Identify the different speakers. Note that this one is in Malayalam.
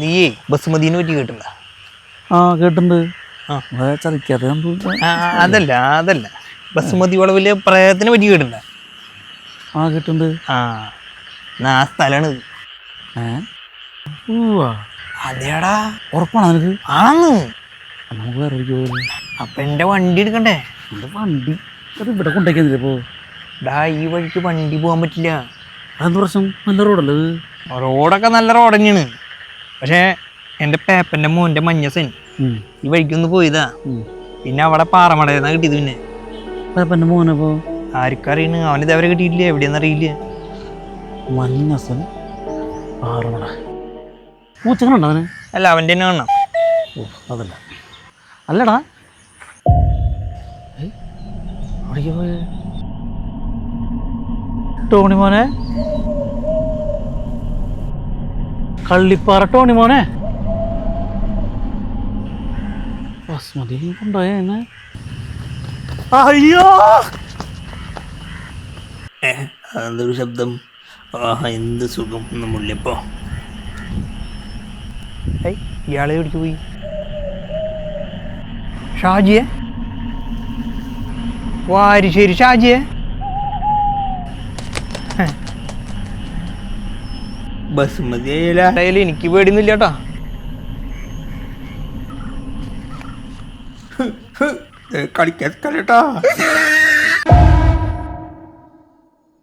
Speaker 1: നീയേ ബസുമതിനെ പറ്റി കേട്ടില്ല?
Speaker 2: ആ കേട്ടിട്ടുണ്ട്.
Speaker 1: ആ
Speaker 2: ചതിക്കാതെ
Speaker 1: അതല്ല ബസുമതി വളവിലെ പ്രയത്തിനെ പറ്റി കേട്ടില്ല?
Speaker 2: ആ കേട്ടിട്ടുണ്ട്.
Speaker 1: ആ സ്ഥലാണ്. അതേടാ.
Speaker 2: ഉറപ്പാണ് നിനക്ക്?
Speaker 1: ആന്ന്.
Speaker 2: നമുക്ക് വേറെ
Speaker 1: അപ്പൊ എന്റെ വണ്ടി എടുക്കണ്ടേ?
Speaker 2: എന്റെ വണ്ടി അത് ഇവിടെ കൊണ്ടേക്കുന്നില്ല. ഇപ്പോ
Speaker 1: ഈ വഴിക്ക് വണ്ടി പോകാൻ പറ്റില്ല.
Speaker 2: അതെന്ത് പ്രശ്നം? നല്ല റോഡല്ലേ ഇത്?
Speaker 1: റോഡൊക്കെ നല്ല റോഡ് തന്നെയാണ്. പക്ഷേ എൻ്റെ പേപ്പൻ്റെ മോൻ്റെ മഞ്ഞസൻ ഈ വഴിക്കൊന്ന് പോയതാ. പിന്നെ അവിടെ പാറമടയെന്നാ കിട്ടിയത്. പിന്നെ
Speaker 2: പേപ്പൻ്റെ മോനപ്പോ
Speaker 1: ആർക്കറിയണ്? അവന് ഇതേവരെ കിട്ടിയിട്ടില്ല. എവിടെയെന്ന് അറിയില്ല.
Speaker 2: മഞ്ഞസൻ പാറമട മൂച്ചങ്ങളുണ്ടോ അവന്?
Speaker 1: അല്ല, അവൻ്റെ തന്നെ കാണണം.
Speaker 2: ഓ അതല്ല. അല്ലടാ അവിടേക്ക് പോയ ടോണി മോനെ, കള്ളിപ്പാറ ടോണി മോനെ. ബസ്മതി കൊണ്ടുപോയ അയ്യോ
Speaker 1: അതൊരു ശബ്ദം. എന്ത് സുഖം നമ്മളിപ്പോ. ഇയാളെ പിടിച്ചു പോയി. ഷാജിയെ വാരിശ്ശേരി ഷാജിയെ. ബസുമതി ആയാലും എനിക്ക് പേടിയൊന്നുമില്ല കേട്ടോ. കളിക്കാ